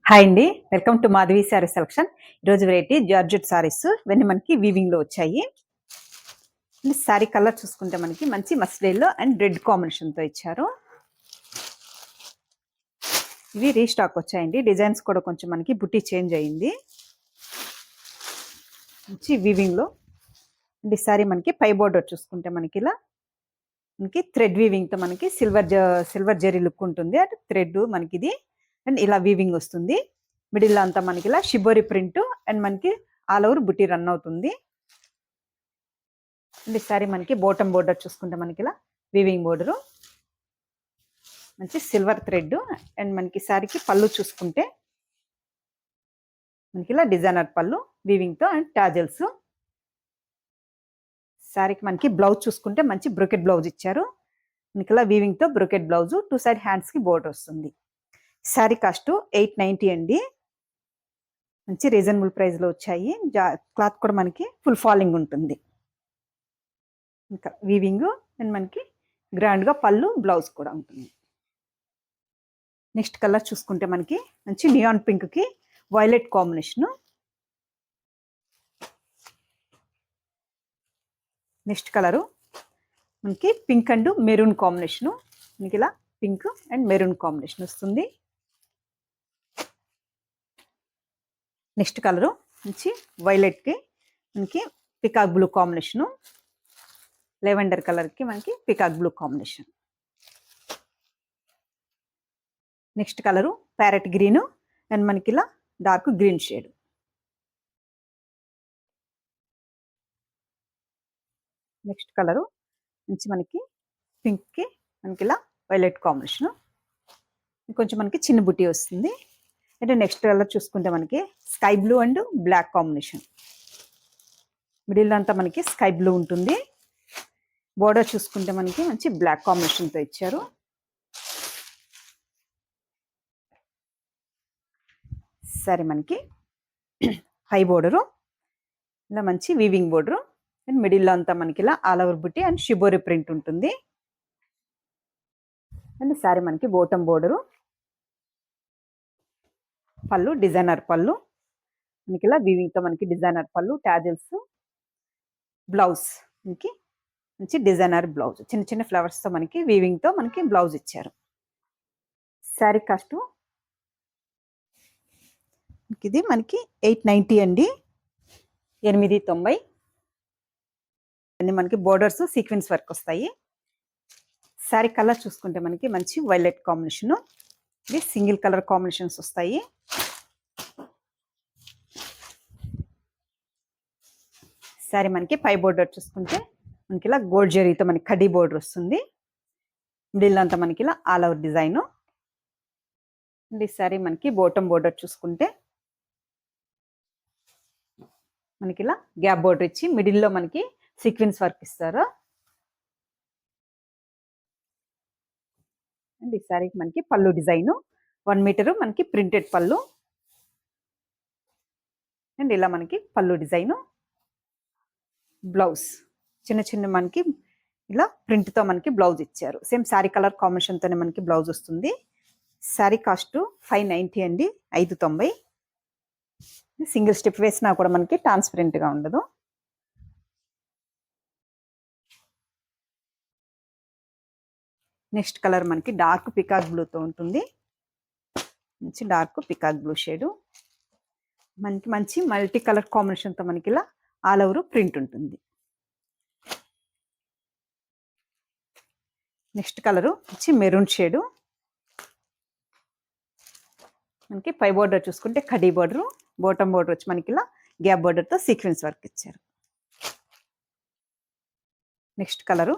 Hi అండి, welcome to Madhavi sari selection. ఈరోజు variety georgette saris ఇవన్నీ మనకి వీవింగ్ లో వచ్చాయి. శారీ కలర్ చూసుకుంటే మనకి మంచి mustard yellow and red combination తో ఇచ్చారు. ఇవి రీస్టాక్ వచ్చాయండి. డిజైన్స్ కూడా కొంచెం మనకి బుట్టి చేంజ్ అయ్యింది. మంచి వీవింగ్ లో ఈ సారీ మనకి పై బోర్డర్ చూసుకుంటే మనకి ఇలా మనకి థ్రెడ్ వీవింగ్ తో మనకి సిల్వర్ జరీ లుక్ ఉంటుంది. అటు థ్రెడ్ మనకి ఇది అండ్ ఇలా వీవింగ్ వస్తుంది. మిడిల్ అంతా మనకి ఇలా షిబోరి ప్రింట్ అండ్ మనకి ఆల్ ఓవర్ బుట్టి రన్ అవుతుంది. అండ్ ఈసారి మనకి బాటమ్ బోర్డర్ చూసుకుంటే మనకి ఇలా వీవింగ్ బోర్డరు మంచి సిల్వర్ థ్రెడ్ అండ్ మనకి సారీకి పళ్ళు చూసుకుంటే మనకి ఇలా డిజైనర్ పళ్ళు వీవింగ్ తో అండ్ టాజల్స్. సారీకి మనకి బ్లౌజ్ చూసుకుంటే మంచి బ్రోకెట్ బ్లౌజ్ ఇచ్చారు. మనకి ఇలా వీవింగ్ తో బ్రోకెట్ బ్లౌజ్, 2 సైడ్ హ్యాండ్స్ కి బోర్డర్ వస్తుంది. సారీ కాస్ట్ 890 అండి. మంచి రీజనబుల్ ప్రైస్ లో వచ్చాయి. క్లాత్ కూడా మనకి ఫుల్ ఫాలింగ్ ఉంటుంది. ఇంకా వీవింగ్ అండ్ మనకి గ్రాండ్ గా పళ్ళు బ్లౌజ్ కూడా ఉంటుంది. నెక్స్ట్ కలర్ చూసుకుంటే మనకి మంచి నియాన్ పింక్ కి వైలెట్ కాంబినేషన్. నెక్స్ట్ కలరు మనకి పింక్ అండ్ మెరూన్ కాంబినేషన్. మనకి ఇలా పింక్ అండ్ మెరూన్ కాంబినేషన్ వస్తుంది. నెక్స్ట్ కలరు మంచి వైలెట్ కి మనకి peacock blue combination, lavender colour కి మనకి peacock blue combination. Next colour parrot green and మనకి ఇలా dark green shade. Next colour మంచి మనకి పింక్ కి మనకి ఇలా వైలెట్ కాంబినేషన్, కొంచెం మనకి చిన్న బుట్టి వస్తుంది. అంటే నెక్స్ట్ కలర్ చూసుకుంటే మనకి sky blue and black combination. Middle అంతా మనకి స్కై బ్లూ ఉంటుంది. బోర్డర్ చూసుకుంటే మనకి మంచి బ్లాక్ కాంబినేషన్ తో ఇచ్చారు. సరే మనకి హై బోర్డరు ఇలా మంచి వీవింగ్ బోర్డరు అండ్ మిడిల్లో అంతా మనకి ఇలా ఆల్ ఓవర్ బుట్టి అండ్ షిబోరి ప్రింట్ ఉంటుంది. అండ్ సారీ మనకి బాటమ్ బోర్డరు, పళ్ళు డిజైనర్ పళ్ళు, మనకి ఇలా వీవింగ్ తో మనకి డిజైనర్ పళ్ళు, టాజిల్స్, బ్లౌజ్ మనకి మంచి డిజైనర్ బ్లౌజ్, చిన్న చిన్న ఫ్లవర్స్ తో మనకి వీవింగ్ తో మనకి బ్లౌజ్ ఇచ్చారు. శారీ కాస్ట్ ఇది మనకి 890 అండి, 890. అన్ని మనకి బోర్డర్స్ సీక్వెన్స్ వర్క్ వస్తాయి. శారీ కలర్ చూసుకుంటే మనకి మంచి వైలెట్ కాంబినేషన్, ఇది సింగిల్ కలర్ కాంబినేషన్స్ వస్తాయి. శారీ మనకి పై బోర్డర్ చూసుకుంటే మనకి ఇలా గోల్డ్ జరీతో మనకి కడ్డీ బోర్డర్ వస్తుంది. మిడిల్ అంతా మనకి ఇలా ఆల్ ఓవర్ డిజైన్. ఈ శారీ మనకి బాటమ్ బోర్డర్ చూసుకుంటే మనకి ఇలా గ్యాప్ బోర్డర్ ఇచ్చి మిడిల్లో మనకి సీక్వెన్స్ వర్క్ ఇస్తారు. అండ్ ఈ శారీకి మనకి పళ్ళు డిజైన్ 1 మీటర్ మనకి ప్రింటెడ్ పళ్ళు అండ్ ఇలా మనకి పళ్ళు డిజైన్, బ్లౌజ్ చిన్న చిన్న మనకి ఇలా ప్రింట్ తో మనకి బ్లౌజ్ ఇచ్చారు. సేమ్ శారీ కలర్ కాంబినేషన్ తోనే మనకి బ్లౌజ్ వస్తుంది. శారీ కాస్ట్ 590 అండి, 590. సింగిల్ స్టెప్ వేసినా కూడా మనకి ట్రాన్స్పరెంట్ గా ఉండదు. నెక్స్ట్ కలర్ మనకి డార్క్ పికాక్ బ్లూతో ఉంటుంది. మంచి డార్క్ పికాక్ బ్లూ షేడ్, మనకి మంచి మల్టీ కలర్ కాంబినేషన్ తో మనకి ఇలా ఆల్ ఓవర్ ప్రింట్ ఉంటుంది. నెక్స్ట్ కలరు వచ్చి మెరూన్ షేడు. మనకి పై బోర్డర్ చూసుకుంటే కడీ బోర్డర్, బాటమ్ బోర్డర్ వచ్చి మనకి ఇలా గ్యాప్ బోర్డర్ తో సీక్వెన్స్ వర్క్ ఇచ్చారు. నెక్స్ట్ కలరు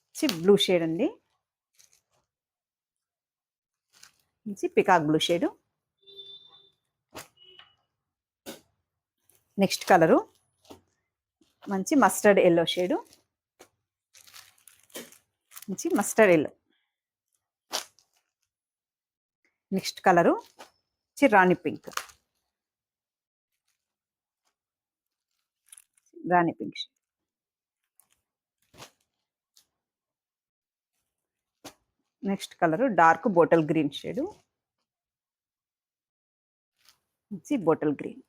వచ్చి బ్లూ షేడ్ అండి, మంచి peacock blue shade. Next colour మంచి మస్టర్డ్ ఎల్లో షేడు, మంచి మస్టర్డ్ ఎల్లో. నెక్స్ట్ కలరు వచ్చి rani pink, rani pink shade. Next colour dark bottle green shade, మంచి బాటిల్ గ్రీన్.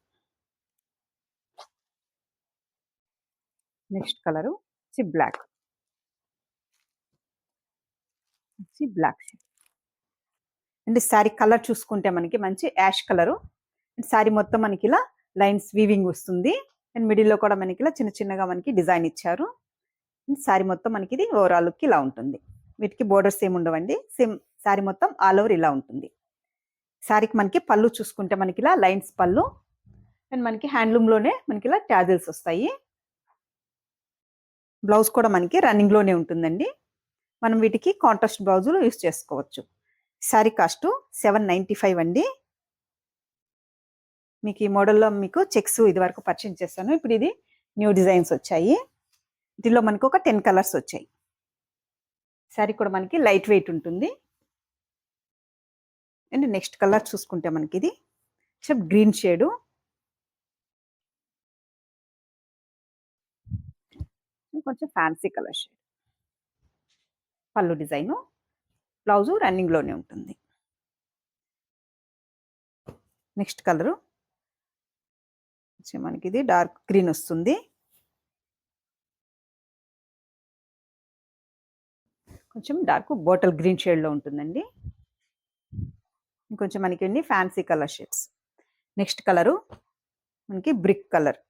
నెక్స్ట్ కలరు వచ్చి black. వచ్చి black shade. And sari colour చూసుకుంటే మనకి మంచి యాష్ కలరు. శారీ మొత్తం మనకి ఇలా లైన్స్ వీవింగ్ వస్తుంది. అండ్ మిడిల్లో కూడా మనకి ఇలా చిన్న చిన్నగా మనకి డిజైన్ ఇచ్చారు. శారీ మొత్తం మనకి ఇది ఓవరాల్ లుక్ ఇలా ఉంటుంది. వీటికి బోర్డర్స్ ఏమి ఉండవండి. సేమ్ శారీ మొత్తం ఆల్ ఓవర్ ఇలా ఉంటుంది. శారీకి మనకి పళ్ళు చూసుకుంటే మనకి ఇలా లైన్స్ పళ్ళు. అండ్ మనకి హ్యాండ్లూమ్లోనే మనకి ఇలా ట్యాజిల్స్ వస్తాయి. బ్లౌజ్ కూడా మనకి రన్నింగ్లోనే ఉంటుందండి. మనం వీటికి కాంట్రాస్ట్ బ్లౌజులు యూస్ చేసుకోవచ్చు. శారీ కాస్ట్ 795 అండి. మీకు ఈ మోడల్లో మీకు చెక్స్ ఇది వరకు పర్చేజ్ చేస్తాను. ఇప్పుడు ఇది న్యూ డిజైన్స్ వచ్చాయి. దీనిలో మనకు ఒక 10 కలర్స్ వచ్చాయి. శారీ కూడా మనకి లైట్ వెయిట్ ఉంటుంది. అండ్ నెక్స్ట్ కలర్ చూసుకుంటే మనకి ఇది గ్రీన్ షేడు. కొంచెం ఫ్యాన్సీ కలర్ షేడ్. పళ్ళు డిజైను, బ్లౌజు రన్నింగ్లోనే ఉంటుంది. నెక్స్ట్ కలరు మనకి ఇది డార్క్ గ్రీన్ వస్తుంది. కొంచెం డార్క్ బాటిల్ గ్రీన్ షేడ్లో ఉంటుందండి. ఇంకొంచెం మనకి fancy colour shades. Next colour మనకి బ్రిక్ కలర్.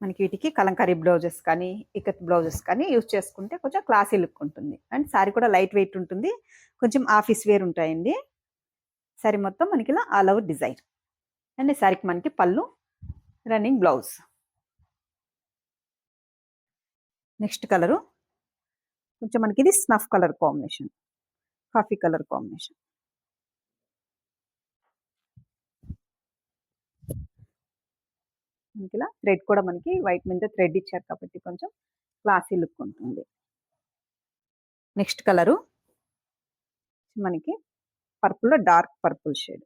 మనకి వీటికి కలంకారీ బ్లౌజెస్ కానీ ఇకత్ బ్లౌజెస్ కానీ యూజ్ చేసుకుంటే కొంచెం క్లాసీ లుక్ ఉంటుంది. అండ్ శారీ కూడా లైట్ వెయిట్ ఉంటుంది. కొంచెం ఆఫీస్ వేర్ ఉంటాయండి. శారీ మొత్తం మనకి ఇలా ఆల్ ఓవర్ డిజైన్. అండ్ శారీకి మనకి పళ్ళు, రన్నింగ్ బ్లౌజ్. నెక్స్ట్ కలరు కొంచెం మనకి ఇది snuff colour combination, coffee colour combination. మనకి ఇలా థ్రెడ్ కూడా మనకి వైట్ మీద థ్రెడ్ ఇచ్చారు కాబట్టి కొంచెం క్లాసీ లుక్ ఉంటుంది. నెక్స్ట్ కలరు మనకి పర్పుల్లో dark purple shade.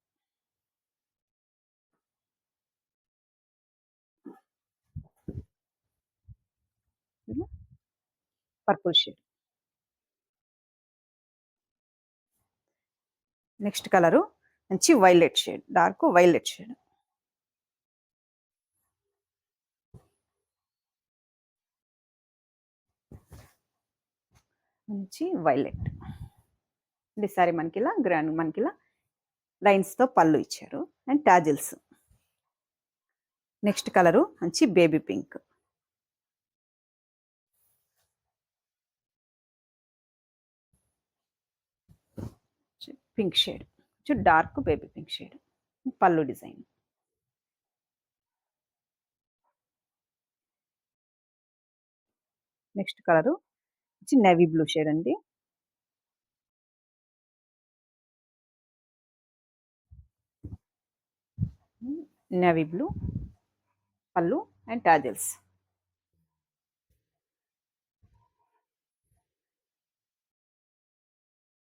Purple shade. Next colour మంచి violet shade, dark violet shade. మంచి వైలెట్. ఇది సారీ మనకి ఇలా గ్రాండ్ మనకి ఇలా లైన్స్తో పళ్ళు ఇచ్చారు అండ్ టాజిల్స్. నెక్స్ట్ కలరు మంచి baby pink. Pink shade, dark baby pink shade. పళ్ళు design. Next colour navy blue shade అండి. నేవీ బ్లూ పళ్ళు and tassels.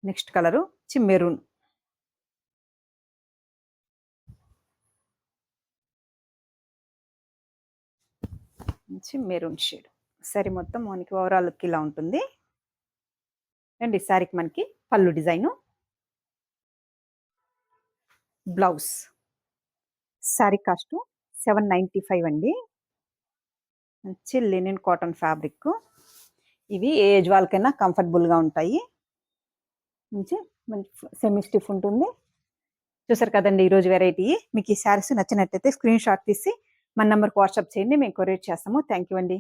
Next colour maroon. Maroon shade. Sari మొత్తం మనకి ఓవరాల్ లుక్ ఇలా ఉంటుంది. అండ్ ఈ సారీకి మనకి పళ్ళు డిజైను, బ్లౌజ్. సారీ కాస్ట్ 795 అండి. మంచి లినెన్ కాటన్ ఫ్యాబ్రిక్. ఇవి ఏ ఏజ్ వాళ్ళకైనా కంఫర్టబుల్గా ఉంటాయి. మంచి సెమీ స్టిఫ్ ఉంటుంది. చూసారు కదండి ఈరోజు వెరైటీ. మీకు ఈ శారీస్ నచ్చినట్టయితే స్క్రీన్ షాట్ తీసి మన నెంబర్కి వాట్సాప్ చేయండి, మేము కొరియర్ చేస్తాము. థ్యాంక్ యూ అండి.